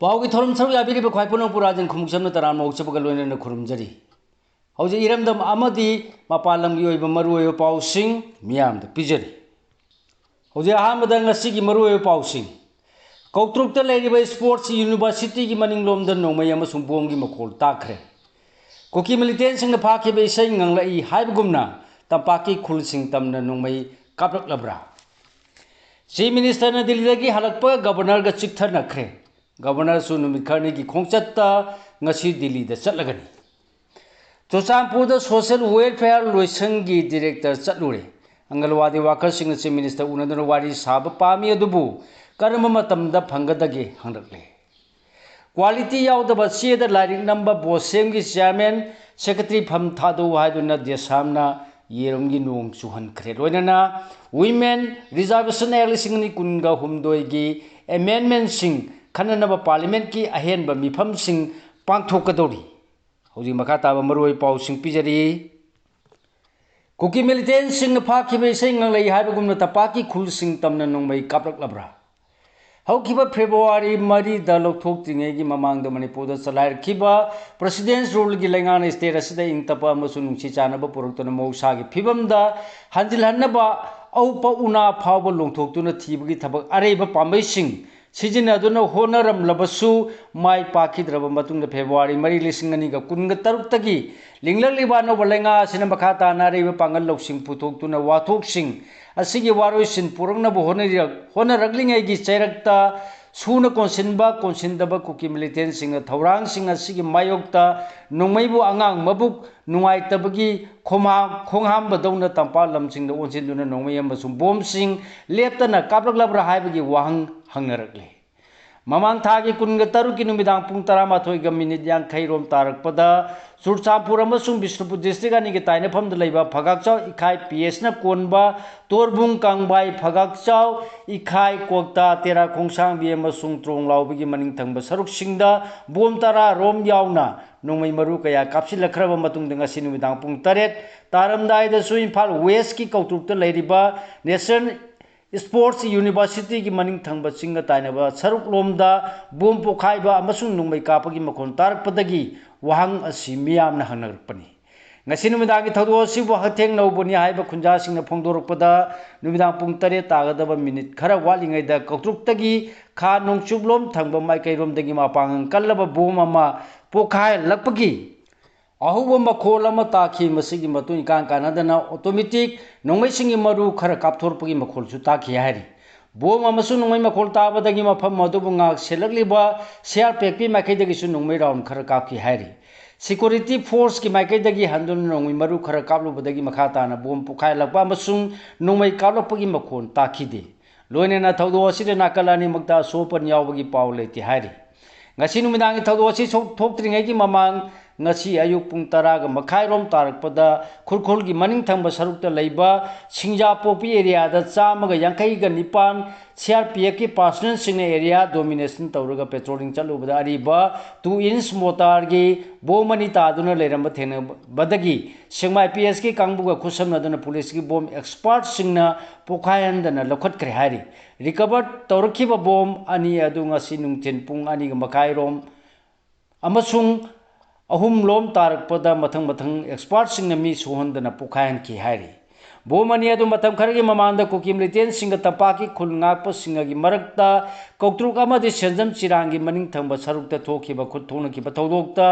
पाउगी theorem sir याबीरीब ख्वाइपुनों पुराजन खुमुक्समन तरान मौचबग लोइनन खुरुमजरी हौजे इरमदम अमदी मपालमगी ओइब मरुओइब पाउसिंग मियामद पिजरी हौजे अहामदा ngasiगी मरुओइब पाउसिंग कौत्रुकता लेरिब sports university की मनिंगलोमद नोमय अमसुंग बोमगी मखोल ताखरे cookie militant सिंग फाखिब इसै nganglai हाइबगुमना तंपाकी खुलसिंग तमना नोमय कापलकलब्रा chief minister ने दिल्ली की हलकप गवर्नर का चिक्थर नखरे गवर्नर सु नुमित खरने की खोंगचत्ता ngasi दिल्ली द चलगनी चुरचांदपुर द सोशल वेलफेयर लोइसंग की डायरेक्टर चलुरे अंगलवादी वाकर सिंह चीफ मिनिस्टर उनदन वारी साब पामी अदुबु करम मतमदा फंगदगे हंगरले क्वालिटी यावदब चेद लाइरिंग नंबर बोसेम की चेयरमैन सेक्रेटरी फम थादो हाइदुना देसामना येरंगी नोंग चुहनख्रे लोइनना वुमेन रिजर्वेशन एक्ट लिसिंग नि कुनगा हुमदोय की अमेंडमेंट सिंग खननब पार्लियामेंट की अहेनब मिफम सिंग पांगथोकदौरी हौजी मखा ताब मरुओइ पाउ सिंग पिजरी कुकी मिलिटेंट सिंग फाखिबे इसै nganglai हाइबगुमना तपाकी खुल सिंग तमना नोंमै कापलकलब्रा हौखिबा फेब्रुवारी 3 दा लौथोक्त्रिङै की ममांग मणिपुर दा चलाइरखिबा प्रेसिडेंस रूल की लैंगाना state असिदा इंगतपा अमसुं नुंगसी चानबा पुरक्तुना मौसागी फिबमदा हंजिलहन्नबा औपा Una फावबा लोंथोक्तुना थीबगी थबक अरेबा पांबैसिंग सिजिनादुना होनरमलबसु my पाखिद्रबा मतुंगदा February 2023 तगी लिंगललिबा nova लैंगा असिना मखा ताना अरेबा पांगल लौसिंग पुथोक्तुना वाथोक्सिंग असिगी वारोइसिन पुरंगनबा होनरगलिङैगी चैरक्ता सूना कोनसिनबा कोनसिनदबा कुकी मिलिटेंट सिंग थौरांग सिंग असिगी मायोक्ता नोंमैबु आंगांग मबुक नुंगाइतबगी खोंहामबदौना तंपा लमसिंग ओनसिनदुना नोंमै अमसुं बोमसिंग लेप्तना कापलकलब्रा हाइबगी वाहंग हंगरगले ममांग थागी कुनगा तरुकी नुमिदांग पुंग 12 मिनिट 50 रोम तारकपदा चुरचांदपुर अमसुं बिष्णुपुर डिस्ट्रिक्ट अनिगी ताइनफमदा लैबा फगाकचाव इखाई पीएसना कोनबा तोरबुंग कांगबाई फगाकचाव इखाई कोक्ता तेरा खोंसांबी अमसुं त्रोंगलाउबगी मनिंगथंगबा सरुकसिंगदा बोम 10 रोम यावना नोंमै मरु कया कापसिलखरबा मतुंगदा ngasi नुमिदांग पुंग 8 तारमदाइदसु इम्फाल वेस्ट की कौतुकता लैरिबा नेशनल स्पोर्ट्स यूनिवर्सिटी की मनिंग थंगबा चिंग ताइनबा सरुक लोमदा बोम पोखाइबा अमसुं नुंगमै कापगी मखोन तारकपदगी वाहंग असि मियामना हंगरपनी ngasi numidangi thawdo asibu hatheng noboni haiba khunja singna phongdorokpada numidang pung 8 tagadaba minute khara walingai da kautuktagi kha nongchublom thangba maikairom dagi mapang kallaba bom ama pokhai lakpagi अहुब मखोल ताखी मसिगी मतुं इकां कानादना ऑटोमेटिक नोंमै सिंगी मरु खरा कापथोरपगी मखोलसु ताखी हारि बोम अमसु नोंमै मखोल ताबदगी मफम मदुबु ngak सेलकलिबा शेयर पेकपी माइकैदगिसु नोंमै राउंड खरा कापकी हारि सिक्योरिटी फोर्स की माइकैदगी हंदुन नोंमै मरु खरा कापलुबदगी मखा ताना बोम पुखाय लकपा अमसुं नोंमै कापलपगी मखोन ताखीदे लोइनेना थौदो असिदे नाकलानी मक्ता सोपन यावबगी पाव लेति हारि ngasi numidangi thawdo asi thoktriङै की ममांग ngasi ayuk pung 10 ga makhairom tarakpada khurkhul gi maning thangba sarukta leiba singjapopi area da chama ga yankai ga nipan CRPF ki personal sing area domination tawraga patrolling chalubada ariba 2 inch motor gi bomani taduna leiramba thena badagi singmai PS ki kangbu ga khusam aduna police ki bom expert singna pokhayandana lokhat kre hari recovered tawrakhiba bom ani adu ngasi nungthen pung ani ga makhairom amasung अहुम लोम तारकपदा मथंग मथंग expert सिंग मी सुहंदना पुखायन की हारी बोमनी अदु मथम खरगी ममांदा cookie militant सिंग तपाकी खुलंगाप सिंगगी मरक्ता कौत्रुक अमदि सेंजम चिरांगी मनिंग थंबा सरुक्ता थोखिबा खुथोनखिबा थौदोक्ता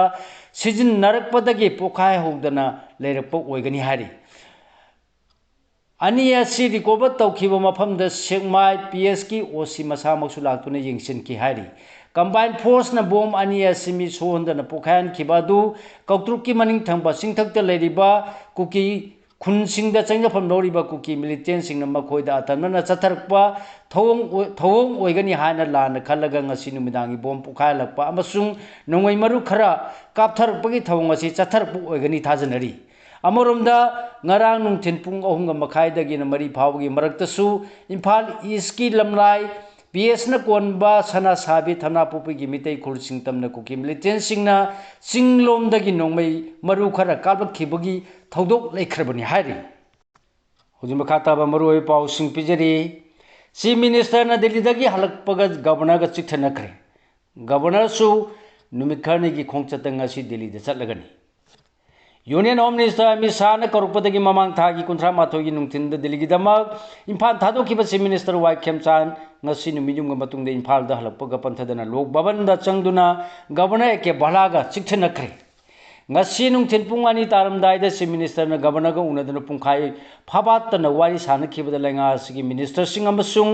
सिजिन नरकपदगी पोखाय होगदना लेरप ओइगनी हारी अनि असि recover तौखिबा मफमदा सेगमाय PS की ओसी मसा मक्सु लाक्तुना यिंगसिन की हारी कंबाइन फोर्स न बोम अनि असिमी सोहंदन पोखायन खिबादु कौत्रुक की मनिंग थंबा सिंगथक्ता लेरिबा कुकी खुनसिंगदा चंगफम लौरिबा कुकी मिलिटेंट सिंगना मखोइदा अतमना चथरकपा थवोंग ओइगनी हाना लाना खलगा ngasi numidangi bom पोखायलकपा अमसुंग नोंगै मरु खरा कापथरकपगी थवोंग असि चथरकपु ओइगनी थाजनरी अमरोमदा ngarang nungthin pung 3 मखाइदगी न मरी फावगी मरक्तसु इम्फाल ईस्ट की लमलाई PS na konba sana sabi thana pupi gi mitai khur singtam na kuki militant singna singlom dagi nongmai maru khara kalbak khibagi thodok leikhrabani hairi hujim khata ba maru oi pau sing pijari chief minister na delhi dagi halak paga governor ga chikthana khre governor सु नुमित खरने की खोंगचत ngasi Delhi दा चटलगनी union home minister Amit Shah ने करुपदगी ममांग थागी कुंथ्रा माथोगी नुंगथिन दिल्ली की दमक इम्फाल थादोखिबा chief minister Y Khemchand ngasi नुमिजुंग मतुंग दे इम्फाल दा हलकपगा पंथदना लोक भवन दा चंगदुना गवर्नर के बलागा चिकथनखरे ngasi नुंगथिन पुंग ani तारमदाय दा चीफ मिनिस्टर ना गवर्नर गा उनदना पुंखाई फाबातना वारी सानखिबदा लेंगा सिगी मिनिस्टर सिंग अमसुंग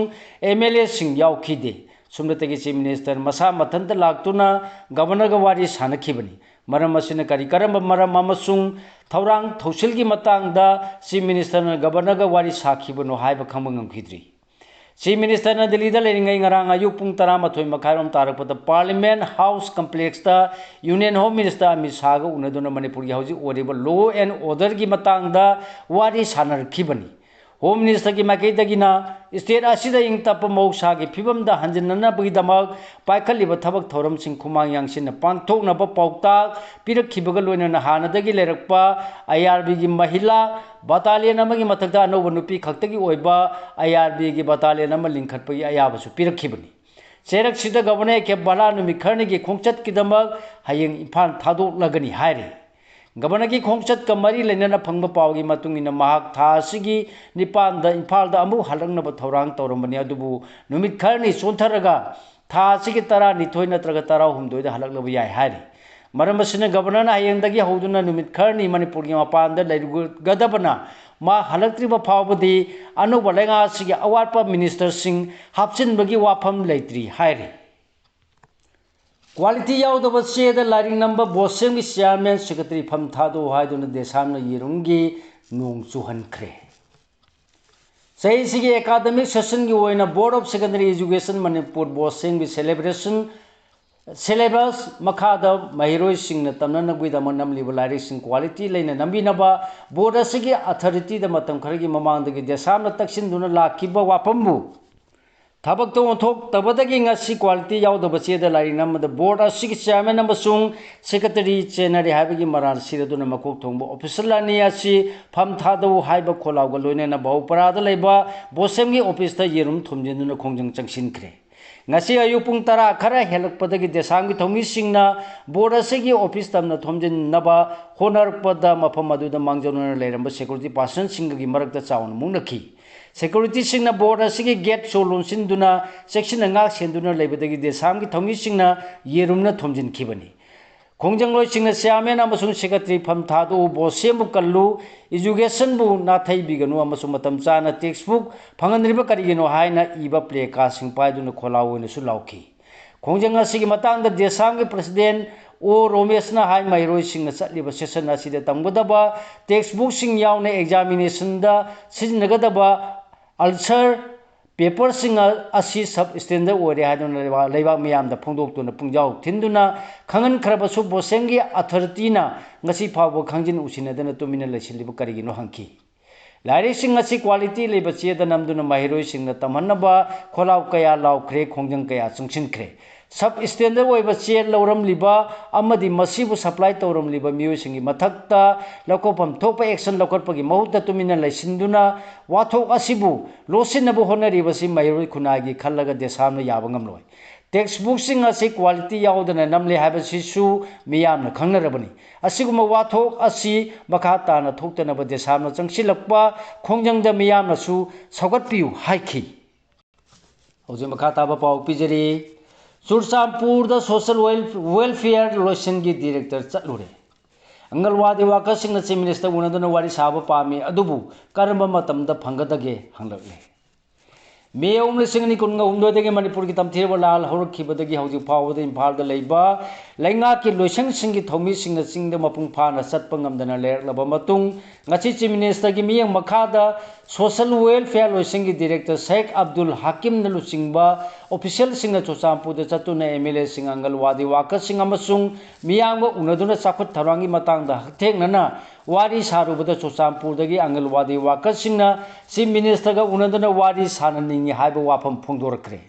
एमएलए सिंग यावखिदे सुमदतगी चीफ मिनिस्टर मसा मथंत लाक्तुना गवर्नर गा वारी सानखिबनी मरम असिना करी करम मरम अमसुंग थौरांग थौसिलगी मतांगदा चीफ मिनिस्टर ना गवर्नर गा वारी साखिबनो हाइबा खंबा ngamkhidri चीफ मिनिस्टर ना दिल्ली दा लेरिंgai ngarang ayuk pung 13 makhairom tarakpada parliament house complex ता union home minister Amit Shah गा उनदुना मणिपुर की हौजी ओरेबा लॉ एंड ऑर्डर की मतांगदा वारी सानरखिबनी होम मिनिस्टर की माइकैदगिना स्टेट असिदा इंग तप मौसा की फिबमदा हंजननाबगीदमक पाइखलिबा थबक थौरम सिंह खुमांग यांगसिन पांथोकनबा पाउताक पिरखिबगा लोइना हानदगी लेरकपा आईआरबी की महिला बटालियन अमगी मथकदा अनोब नुपी खक्तगी ओइबा आईआरबी की बटालियन अम लिंखटपगी अयाबसु पिरखिबनी चेरक सिदा गवर्नर के बला नुमि खरने की खोंगचत किदमक हयेंग इम्फाल थादोकलगनी हायरे गवर्नर की खोंगचत का मरी लेना फंग पावगी मतुंगिना महाक था सिगी निपान दा इम्फाल दा अमु हलंगनब थौरांग तौरमबनी अदुबु नुमित खरनी सोंथरगा था सिगी 12 नत्रगा 13 दा हलंगलब याय हायरे मरम असिना गवर्नर ना हयेंदगी हौदुना नुमित खरनी मणिपुर की मपान दा लैरुगदबना मा हलक्त्रिबा फावबदी अनोबा लेंगा सिगी अवारपा मिनिस्टर सिंह हापचिनबगी वाफम लैत्रि हायरे क्वालिटी यावदब चेद लाइरिंग नंबर बोसेम की चेयरमैन सेक्रेटरी फम थादो हाइदुना देसामना येरुंगी नोंग चुहनख्रे सही एकाडमिक सेशन की ओइना board of secondary education Manipur BOSEM की सेलिब्रेशन सिलेबस मखादा महिरोय सिंह तमननबुइदम नमलिब लाइरिंग सिंह क्वालिटी लेना नंबिनबा बोर्ड असिगी अथॉरिटी द मतम खरगी ममांदगी देसामना तक्सिनदुना लाखिबा वाफमबु थबक तो ओंथोक तबदगी ngasi क्वालिटी यावदब चेद लाइरिंग नमद बोर्ड असिगी चेयरमैन अमसुंग सेक्रेटरी चेनरी हाइबगी मरान सिरदुना मकोक थोंबो ऑफिसर लानी असि फम थादो हाइबा खोलावगा लोइनेना बहुपराद लेबा बोसेमगी ऑफिस ता येरुम थुमजिनदुना खोंजंग चंगसिनख्रे ngasi ayuk pung 10 khara helakpadagi desamgi thomi singna board asigi office tamna thomjin naba honarpada mafam aduda mangjona leiramba security person singgi marakta chaun mungnakhi security singna board asigi gate solun sinduna section nga senduna leibadagi desamgi thomi singna yerumna thomjin khibani खोंजंगलोय सिंगना chairman अमसुंग secretary फम थादो बोसेमबु Kallu education बु नाथै बिगनु अमसुंग मतम चाना टेक्स्ट बुक फंगनरिबा करिगिनो हाइना इबा प्ले का सिंग पाइदुना खोलावोइना सु लाउखी खोंजंग असिगी मतांग द देसामगे प्रेसिडेंट ओ रोमेशना हाइ माइरोय सिंगना चटलिबा सेशन असिदा तमगदबा टेक्स्ट बुक सिंग यावना एग्जामिनेशन दा सिजनगदबा अल्सर पेपर सिंग असी सब स्टैंडर्ड ओरे हादुना लेबा मियाम दा फोंदोक्तुना पुंजाव थिंदुना खंगन खरबसु बोसेंगी अथॉरिटीना ngasi फावबो खंजिन उसिनदना तुमिना लेसिलिबो करिगिनो हंकी लाइरिंग सिंग ngasi क्वालिटी लेबा चेदा नमदुना माहिरोय सिंगना तमन्नबा खोलाव कया लावख्रे खोंजंग कया चंगसिनख्रे सब स्टैंडर्ड ओइबा चेर लौरमलिबा अमदि मसिबु सप्लाई तौरमलिबा मियोसिंगी मथक्ता लकोपम थोपा एक्शन लकोटपगी महुत्ता तुमिना लेसिंदुना वाथोक असिबु लोसिनबु होनरिबसि माहिरोय खुनागी खल्लगा देसामना याबा ngamloi टेक्स्ट बुक सिंग असी क्वालिटी यावदना नमले हाबसिसु मियामना खंगनरबनी असिगुमा वाथोक असी मखा ताना थोक्तनबा देसामना चंगसिलक्पा खोंजंगद मियामनासु सौगतपियु हाइखी हौजे मखा ताबा पाउ पिजरी चुरचांदपुर द सोशल वेलफेयर लोशन की डायरेक्टर चलुरे अंगनवाड़ी वर्कर सिंग चीफ मिनिस्टर उनदना वारी साबा पामी अदुबु करम मतमदा फंगदगे हंगलले मे उमले सिंगनी कुनगा उमदोदगे मणिपुर की तमथेब लाल हौरखिबदगी हौजि फावद इम्फाल द लेबा लैंगा की लोइसंग सिंगी थौमी सिंग सिंग मपुंग फाना Chatap ngamdana लेरलबा मतुंग ngasi chief minister की मियंग मखादा सोशल वेलफेयर लोइसंग की डायरेक्टर शेख अब्दुल हाकिम नलु सिंगबा ऑफिशियल सिंग चोचांपु द चतुना एमएलए सिंग अंगलवादी वर्कर सिंग अमसुंग मियांग उनदुना चाखुत थरांगी मतंग द हथेंगना वारी सारुबद चोचांपुर दगी अंगलवादी वर्कर सिंगना चीफ मिनिस्टर गा उनदुना वारी साननिंगी हाइबा वाफम फोंदोरख्रे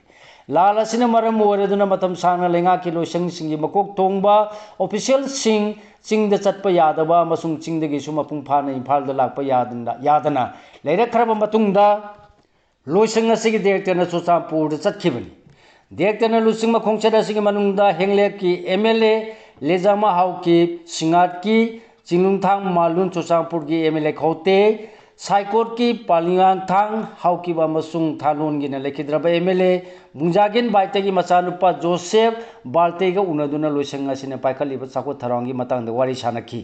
लाल असिना मरम ओरेदुना मतम सांगना लेंगा की लोइसंग सिंगी मकोक तोंगबा ऑफिशियल सिंग चिंग चटप यादबा मसुंग चिंगदगी सुमपुंग फाना इम्फाल द लाकप यादना लेरखरबा मतुंगदा लोइसंग असिगी डायरेक्टर चोचांपुर चटखिबनी director na lusing makhongchada sigi manungda hengle ki MLA lejama hau ki singat ki jinglungthang malun chuchangpur ki MLA khote साइकोर्ट की पालिंगांग थांग हाउ की बामसुंग थालोन गिना लेखिद्रबा MLA बुंजागिन बाइते की मचानुपा जोसेफ बाल्टे का उनदुना लोइसंगा सिने पाइखलिबा साको थरांगी मतंग द वारी सानखी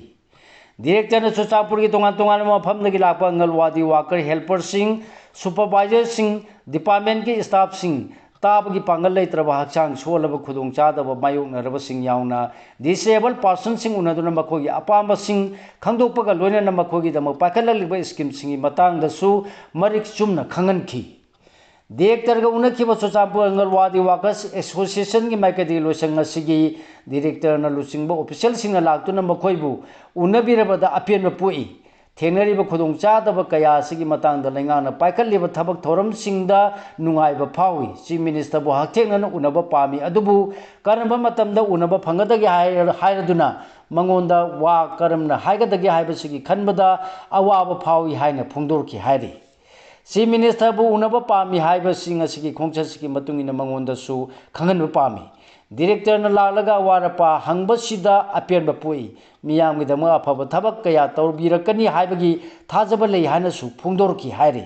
डायरेक्टर ने सुचापुर की तोंगान तोंगान मफम दगी लापा अंगनवाड़ी वर्कर हेल्पर सिंह सुपरवाइजर सिंह डिपार्टमेंट की स्टाफ सिंह ताब की पांगल लेत्रबा हक्चांग सोलब खुदोंग चादब मायोंगनरब सिंह याउना डिसेबल पर्सन सिंह उनदुना मखोगी अपाम सिंह खंगदोकपगा लोइना मखोगी दम पाइखललिबा स्कीम सिंह मतंग दसु मरिक चुमना खंगनखी डायरेक्टर का उनखिबा सुचापुर अंगनवाड़ी वर्कर्स एसोसिएशन की माइकदी लोइसंग सिगी डायरेक्टर ना लुचिंगबा ऑफिशियल सिंह लाक्तुना मखोइबु उनबिरबदा अपेन पुई थेंगनरिबा खुदोंग चादब कया सिगी Matang the लेंगाना पाइखलिबा थबक theorem सिंगदा नुंगाइबा फावी chief minister बो हक्थेंगना उनबा पामी अदुबु करमबा मतमदा उनबा फंगदगी हायरदुना मंगोंदा वा करमना हायगदगी हायबसिगी खनबदा अवाब फावी हायना फोंदोरखि हायरि चीफ मिनिस्टर बो उनबा पामी हायबसिंग असिगी खोंगचसिगी मतुंगिना मंगोंदसु खंगनबा पामी डायरेक्टर ना लालगा वारपा हंगबसिदा अपेनबा पुई मियामगिदम अफब थबक कया तौरबिरकनी हायबगी थाजब लई हायनसु फोंदोरखि हायरि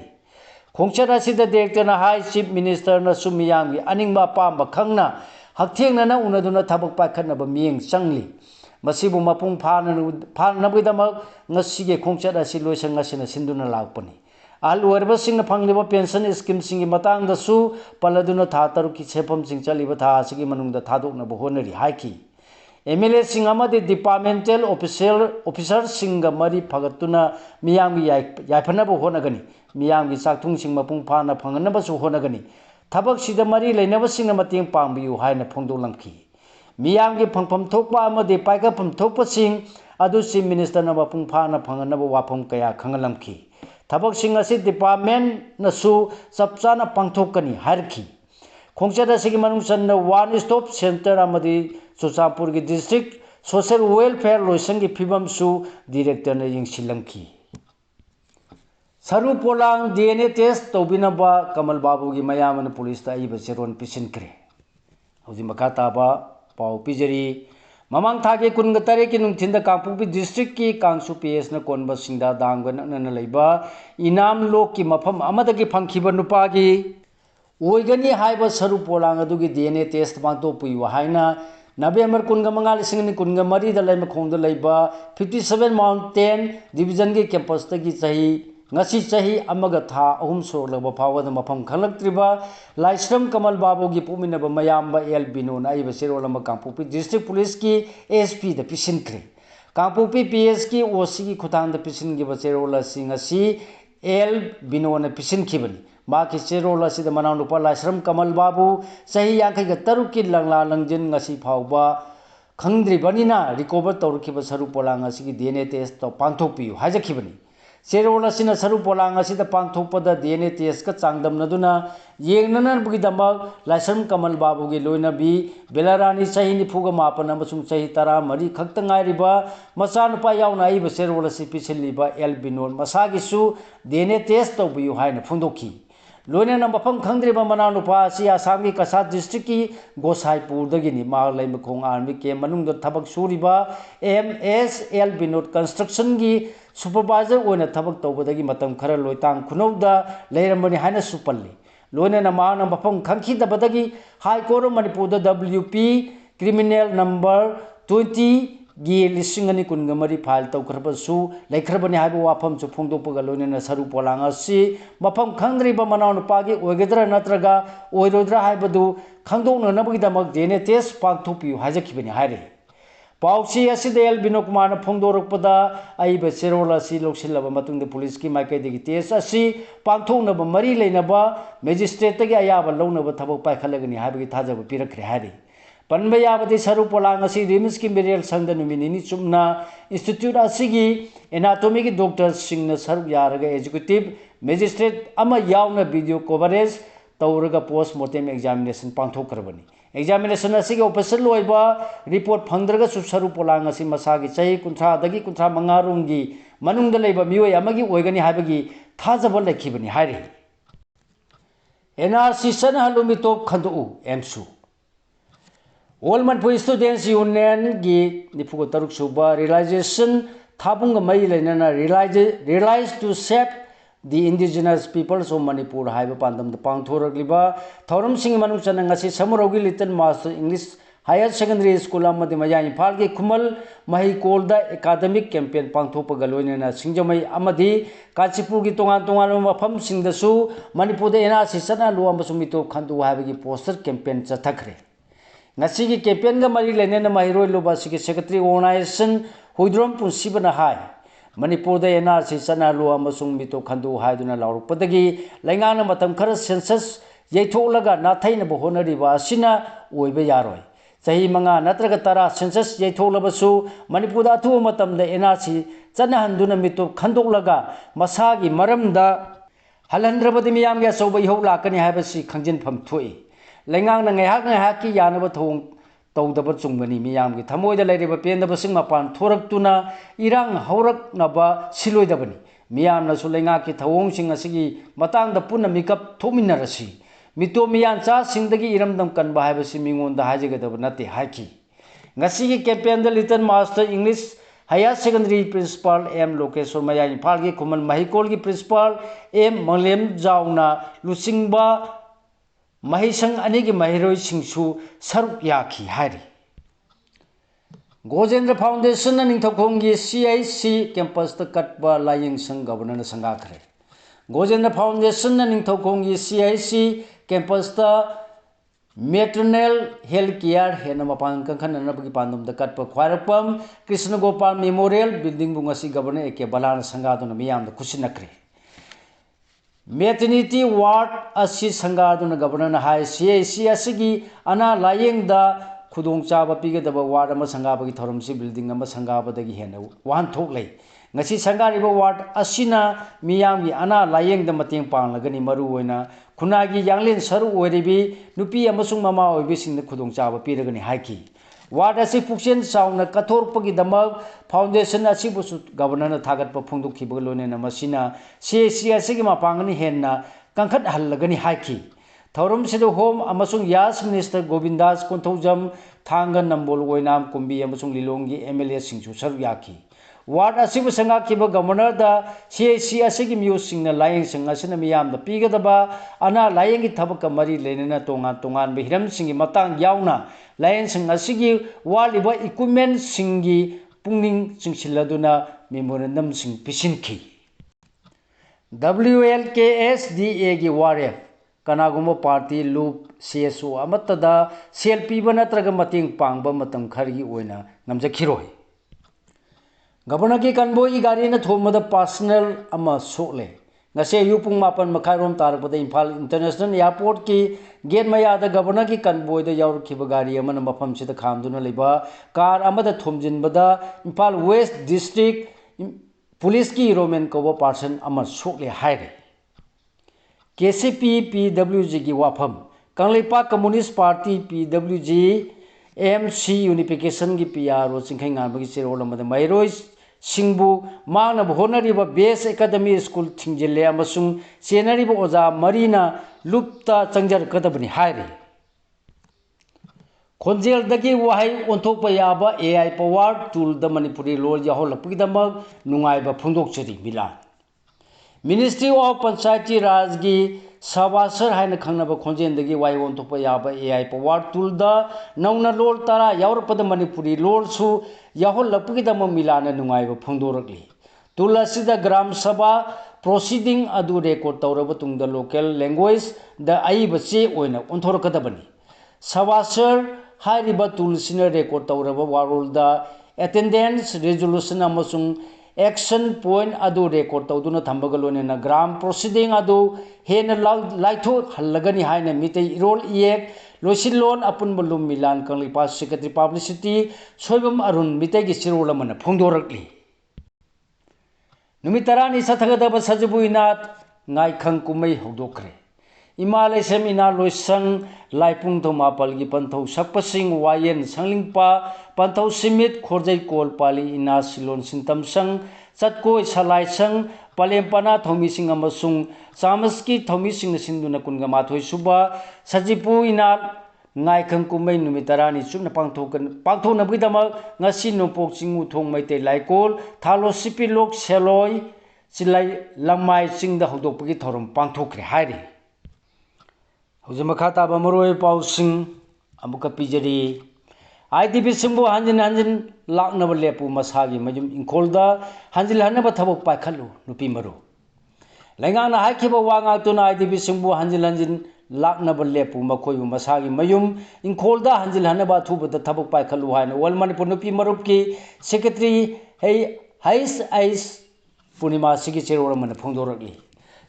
खोंगचर असिदा डायरेक्टर ना हाई चीफ मिनिस्टर ना सु मियामगी अनिंगबा पांबा खंगना हक्थेंगना उनदुना थबक पाखनबा मियेंग चंगली मसिबु मपुंग फाननबगिदमक ngasige खोंगचर असि लोइसंग असिना सिंदुना लाकपनी ahal oirabasingna phangliba pension scheme singi matangdasu paladuna tha taruki chepam sing chaliba tha asigi manungda thadoknaba honari haiki MLA sing amadi departmental officer singa mari phagatuna miyamgi yaifanaba honagani miyamgi chakthung sing mapung phana phanganaba su honagani thabak sida mari leinaba singna mateng pangbiu haina phongdolamki miyamgi phangpham thokpa amadi paikapam thokpa sing adu chief minister na mapung phana phanganaba wafam kaya khangalamki थबक Singh असी department नसु सबचाना पांथोकनी हारखी खोंगचर असिगी मनुंगसन one stop centre अमदी चुचापुर की district social welfare लोइसंगी फिबम सु director ने यिंगसिलंखी सरू पोलांग DNA test तौबिनबा कमल बाबू की मयामन police ता इब सेरोन पिसिनख्रे हौजी मखा ताबा पाउ पिजरी ममांग थागे कुनग तरे की नुंथिंदा कांगपुपी डिस्ट्रिक्ट की कांगसु PS न कोनबा सिंगदा दांगन नन लैबा इनाम लोक की मफम अमदगी फंखिबा नुपागी ओइगनी हाइबा सरू पोलांग अदुगी DNA टेस्ट पांतो पुइवा हाइना नवेंबर कुनग मंगाल सिंगनी कुनग मरी द लैम खोंग द लैबा 57 माउंटेन डिवीजन की कैंपस तगी सही ngasi chahi amaga tha ahum sorlaba phawada mafam khalaktriba laisram kamal babu gi puminaba mayamba el bino na iba serolama kangpupi district police ki ASP da pisinkre kangpupi PS ki OC ki khutang da pisin gi ba serola singasi el bino na pisin khibani ma ki serola si da manaw nupa laisram kamal babu chahi yankai ga taru ki langla langjin ngasi phawba khangdri banina recover tawrkiba saru polang asi ki DNA test to pangthokpiu hajakhibani सेरोल असिना सरू पोलांग असिदा पांगथोकपदा DNA test का चांगदमनदुना येंगननबगिदमक लाइसम कमल बाबूगी लोइनबी बेलारानी सही निफुगा मापन अमसुंग सही 13 खक्तंगाइरिबा मचानुपा यावना आइब सेरोल असि पिसिलिबा L बिनोन मसागिसु DNA test तौबियु हाइना फोंदोखी लोइना मफम खंद्रिबा मनानुपा असि आसाम की कसा डिस्ट्रिक्ट की गोसाईपुरदगिनी मा लैमखोंग आर्मी के मनुंग थबक सुरिबा MSL बिनोद कंस्ट्रक्शन की सुपरवाइजर ओइना थबक तौबदगी मतम खरा लोइतांग खुनौदा लेरमबनी हाइना सुपल्ली लोइना माना मफम खंखिदबदगी high court of Manipur WP criminal number 20 गी लिसिंगनी कुनगमरी फाइल तौखरबसु लेखरबनी हाइबो वाफम चु फोंदोपगा लोइना सरू पोलांग असि मफम खंद्रिबा मनाव नुपागी ओइगदरा नत्रगा ओइरोद्रा हाइबदु खंदोननबगिदमक DNA टेस्ट पांगथोपियु हाजखिबनी हाइरे पाउसी असिदा एल बिनो कुमार फोंदोरकपदा आइब सेरोल असि लोकसिलबा मतुंग पुलिस की माइकैदगी टेस्ट असि पांथोनब मरी लेनबा मजिस्ट्रेट तगी अयाबा लौनब थबक पाइखलगनी हाइबगी थाजब पिरखरे हारि पनबा याबदि सरू पोलांग असि रिम्स की मेरियल संघ नुमिनिनी चुमना इंस्टीट्यूट असिगी एनाटॉमी की डॉक्टर सिंह सरू यारगा एग्जीक्यूटिव मजिस्ट्रेट अमा यावना वीडियो कवरेज तौरगा पोस्टमार्टम एग्जामिनेशन पांथोकरबनी एग्जामिनेशन असिगे ऑफिसर लोइबा रिपोर्ट फंद्रगा सरू पोलांग असि मसागी चही 30 रोंगी मनुंग लेबा मियोय अमगी ओइगनी हाइबगी थाजब लेखिबनी हाइरे NRC Sanhalu Mitop Khandu Emsu. All Manipuri Students Union Gi Nipugo Taruk Suba realization Tabunga Mailanana realized to save the indigenous peoples of Manipur Haiba Pandam the Pangthuragliba Thorum Singh Manuchanangasi Samurogi Little Master English Higher Secondary School Amadi Mayan Palgi Kumal Mahikolda Academic Campaign Pangthopa Galoina Singjamai Amadi Kachipurgi Tongan Tongan Mapam Singdasu Manipur the NRC Sana Luambasumito Kandu Havigi poster campaign Chatakre. Nasigi campaign ga Mari Lenena Mahiro Lubasiki Secretary Organization Hudrum Punsibana High. Manipur the NRC Sana Luambasum Mito Kandu Haiduna Laur Padagi Langana Matam Kara census Yatolaga Natain Bohona Riva Sina Uibe Yaroi. Sahi Manga Natraga Tara census Yatolabasu Manipur tu Matam the NRC Sana Handuna Mito Kandolaga Masagi Maramda Halandrabadi Miamga Soba Holakani Habasi Kanjin Pam Tui. Lengang Haki Yanaba Tong Todaba Zungani Miamgi Tamoy the lady of Penda Singapan Torak Tuna Irang Horak Naba Siloidabani Miam Nasulengaki Tawong Singasigi Matang the Puna Mikap Tominarasi Mito Mian Cha Sindagi Iramdam Kan Bahabasi Mingon the Hajagadabnati Haki Nasigi campaign the Little Master English Higher Secondary Principal M. Lokesor Maya in Palgi Kumal Mahikolgi Principal M. Malem Jauna Lusingba Mahisang Anigi Mahiroi Singsu Saruk Yaki Hari Gojendra Foundation and Intokongi CIC campus the Katba Lying Sang Governor Sangakre Gojendra Foundation and Intokongi CIC campus the Maternal Health Care Henamapan Kankan and Nabaki Pandum the Katpa Quarapam Krishna Gopal Memorial Building Bungasi Governor Eke Balan Sangadon Miam the Kusinakre Maternity ward Asi Sangaduna Governor High CAC Asigi Ana lying the Kudung Chaba Piga the ward Masangabaki Torumsi building a Masangaba the Gihena one totally. Nasi Sangariba ward Asina Miyami Ana lying the Mating Pang Lagani Maruena Kunagi Yanglin Saru Weribi Nupi Amasung Mama or Wishing the Kudung Chaba Piragani Haki. Ward Asi Fuxian Sound Kator Pagi the Mug Foundation Asibus Governor Tagat Papundu Kibalon and Masina CAC Sigma Pangani Henna Kankat Halagani Haki. Taurum Sido Home Amasung Yas Minister Govindas Kontojam Tanga Nambol Wainam Kumbi Amasung Lilongi MLA Singsu Saryaki. Ward Asibu Sanga Kiba Governor the CAC Asigi Musing the Lying Sangasina Miam the Pigadaba Ana Lying Tabaka Mari Lenina Tongan Tongan Biram Singi Matang Yauna Lion Sangasigi Waliba Equipment Singi Punging Singsiladuna Memorandum Sing Pisinki WLKSDA Gi Warrior Kanagumo Party Loop CSO Amatada CLP Banatraga Mating Pangba Matam Khari Uena Namjakiroi Governor Ki Kanboi Garina Thomada Personal Ama Sole Nase Yupung Mapan Makairom Tarpada Impal International Airport Ki Gate Maya the Governor Ki Kanboi the Yaur Kibagari Amana Mapam Sita Kamduna Liba Car Amada Thomjin Bada Impal West District Police Ki Roman Kobo Person Ama Sole Hire KCP PWG Ki Wapam Kanglipa Communist Party PWG MC Unification Ki PRO Singkhang Ngabagi Sirol Amada Mairois Singbu Mana Honariba Base Academy School Tingjile Amasung Senariba Oza Marina Lupta Changjar Katabani Hairi Konjel Dagi Wahai Ontopa Yaba AI Power Tool the Manipuri Lord Yahola Pidamag Nungaiba Pundok Chiri Milan Ministry of Panchayati Rajgi Savasar Haina Kanaba Konjen Dagi Wai Ontopa Yaba AI Power Tool the Nauna Lord Tara Yaurpada Manipuri Lord Su Yahola Pidama Milana Nungaiba Pundoragli Tulasida Gram Sabha proceeding adu record Taurabatung the local language the Aibache Oina Ontorakadabani Savasar High Riba Tulsina record Tauraba Warul the attendance resolution Amasung action point adu record Tauduna Tambagalon gram proceeding adu Hena Laito Halagani Haina Mite Rol Yek Losilon upon Balum Milan Kanglipa Secretary Publicity Soibam Arun Mitegi Sirolamana Pundorakli Numitarani Satagadaba Sajabuinat Ngai Kankumei Hodokre Imalay Semina Loisang Laipung Tomapalgi Pantau Sakpasing Wayen Sanglingpa Pantau Simit Korjay Kol Pali Ina Silon Sintam Sang Satkoi Salai Sang Palempana Thomising amasung Samaski Thomising sinduna kunga mathoi suba Sajipu ina ngai khang kumai numitarani chupna pangthona bidama ngasi nopok chingu thong maite laikol thalo sipilok seloi silai lamai chingda hodokpagi thorom pangthokre hairi hojima khata ba maroi pausing amuka pijari IDP singbu hanjin laknaba lepu masagi majum inkolda hanjil hanaba thabok paikhalu nupi maru laingana haikiba wanga tuna IDP singbu hanjin laknaba lepu makoibu masagi mayum inkolda hanjil hanaba thubada thabok paikhalu haina wal manipur nupi marupki secretary hais punima sigi cherora mana phongdorakli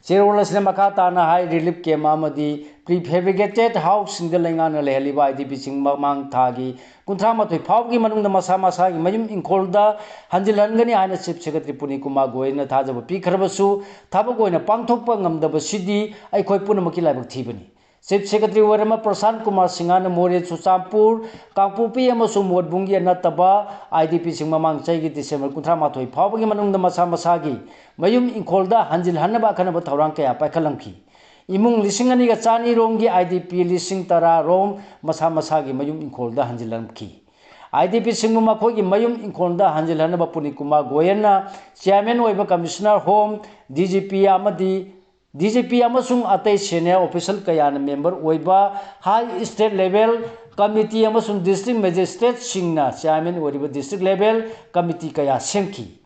cherora sina makata na high relief camp amadi prefabricated house in the Langana Lehaliba IDP Sing Mang Tagi, Kuntramato, Paugi Manung the Masamasa, Mayum in Kolda, Hanjilangani, and Chief Secretary Punikuma Goina Taja, Pikarabasu, Tabago in a Pangtopangam, the Basidi, I quite Punamakila Tibani. Chief Secretary Warama Prasan Kumar Singana Moria Susampur, Kampupi Amasum Wodbungi and Nataba, IDP Sing Mamang Chagi, December Kuntramato, Paugi Manung the Masamasagi, Mayum in Kolda, Hanjil Hanaba Kanaba Taranka, Pakalanki. Imung lisingani ga chani romgi IDP lising tara rom masa masagi mayum inkolda hanjilan ki IDP singmu makoi mayum inkolda hanjilan ba punikuma goyena chairman oiba commissioner home DGP amasung atai senior official kayana member oiba high state level committee amasung district magistrate singna chairman oiba district level committee kaya senki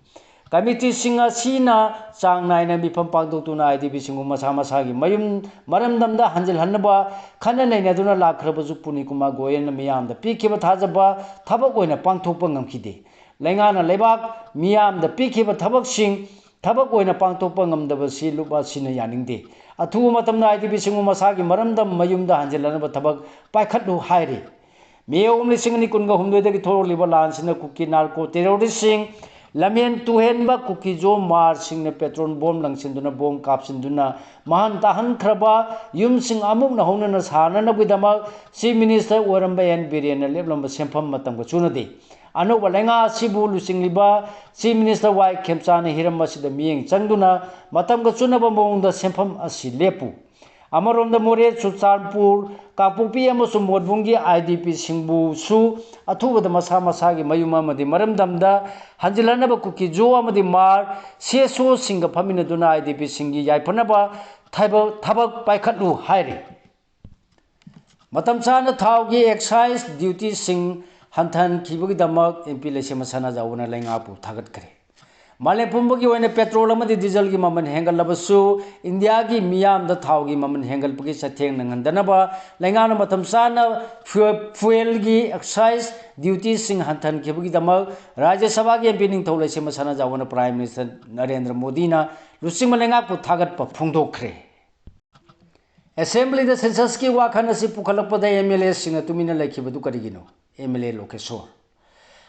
Committee singa sina sang naina bifam pangdotuna IDP singu masa-masagi mayum maramdamda hanjil hanaba khana naina duna lakhrabazu punikuma goyen miyamda pikiba thajaba thabak oina pangthokpa ngamkhide laingana lebak miyamda pikiba thabak sing thabak oina pangthokpa ngamdaba si luba sina yaningde athu matamna IDP singu masagi maramdam mayumda hanjil hanaba thabak paikhatlu haire meyom lisingni kunga humdoidagi thoroliba lansina kuki narco terrorist sing Lamen tuhenba kukijo mar singna petrol bom langsinduna bom kapsinduna mahan tahan khraba yum sing amuk na hongna na sana na bidama si minister waramba yan biriana leblamba sempham matam ko chunade ano balenga sibu lusingliba si minister wai khemchana hiram masida mieng changduna matam ko chunaba mongda sempham asi lepu Amaronda More Suchanpur Kapupi amasung Modbungi IDP singbu su athubada masa masagi mayuma madi maramdamda hanjilanaba kuki jo amadi mar seso singa phamina duna IDP singi yaipanaba thabak paikhatlu haire matam chana thaugi excise duty sing hanthan khibagi damak MP lesema sana jawna laingapu thagat kare Manipuri oine petrol amadi diesel gi maman hengal labasu India gi miyam da thau gi maman hengal pagi satheng nangandanaba laingana matam sana fuel gi excise duty sing hanthan khibagi dama Rajya Sabha gi MP ning thau lesema sana jawna Prime Minister Narendra Modi na lusing malenga pu thagat pa phungdokre Assembly the census ki wakhana si pukhalakpada MLA singa tumina laikhibadu karigino MLA Lokeshwar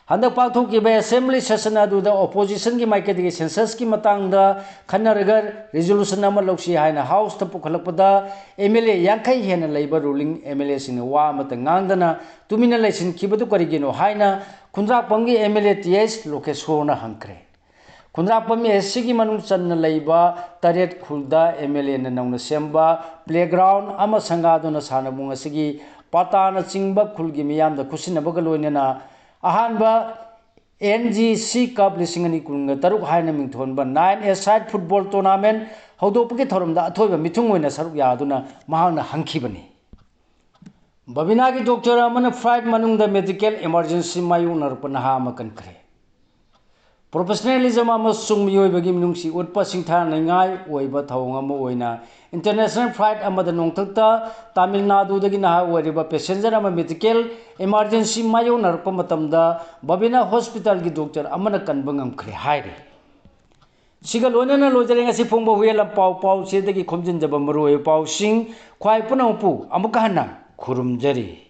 Handak pathok ki assembly session adu da opposition ki maike de census ki matang da khanaragar resolution nama loksi haina house ta pukhalakpada MLA yankai hena leiba ruling MLA sing wa mata ngangdana tumina laisin kibadu karigino haina khundra pamgi MLA TS Lokeshwar na hankre khundra pamgi SC ki manung channa leiba taret khulda MLA na nauna semba playground ama sangaduna sanabung asigi patana chingba khulgi miyam da khusina bagaloina Ahanba NGC Cup lisingani kunga taruk haina mingthonba 9-a-side football tournament hodopagi thoramda athoiba mithung oina saruk yaduna mahana hankhibani Babina gi doctor amana flight manungda medical emergency mayu narpana ha makan kre Professionalism amasung miyoibagi minungsi utpa singtha nangai oiba thawng ama oina international flight amada nongthakta Tamil Nadu dagi naha oiriba passenger ama medical emergency mayu narpa matamda Babina hospital gi doctor amana kanba ngamkhre haire siga loinana lojarenga si phongba huela pau se dagi khomjin jaba maroi pau sing khwai punaupu amuka hana khurumjari